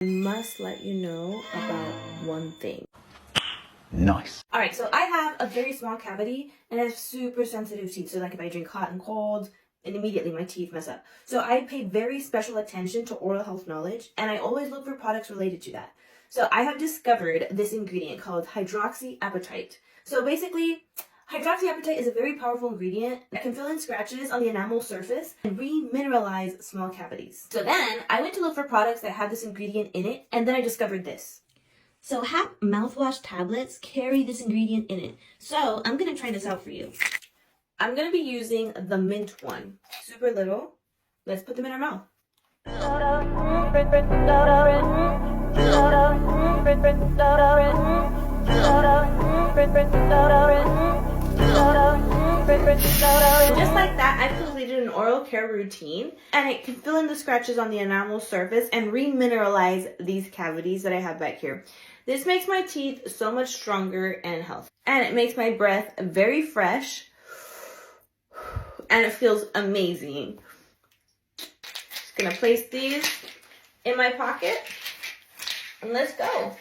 I must let you know about one thing. Nice. Alright, so I have a very small cavity and I have super sensitive teeth. So like if I drink hot and cold, and immediately my teeth mess up. So I pay very special attention to oral health knowledge, and I always look for products related to that. So I have discovered this ingredient called hydroxyapatite. So basically, hydroxyapatite is a very powerful ingredient that can fill in scratches on the enamel surface and remineralize small cavities. So then I went to look for products that had this ingredient in it, and then I discovered this. So half mouthwash tablets carry this ingredient in it. So I'm going to try this out for you. I'm going to be using the mint one. Super little. Let's put them in our mouth. Just like that, I completed an oral care routine, and it can fill in the scratches on the enamel surface and remineralize these cavities that I have back here. This makes my teeth so much stronger and healthy. And it makes my breath very fresh, and it feels amazing. Just gonna place these in my pocket, and let's go.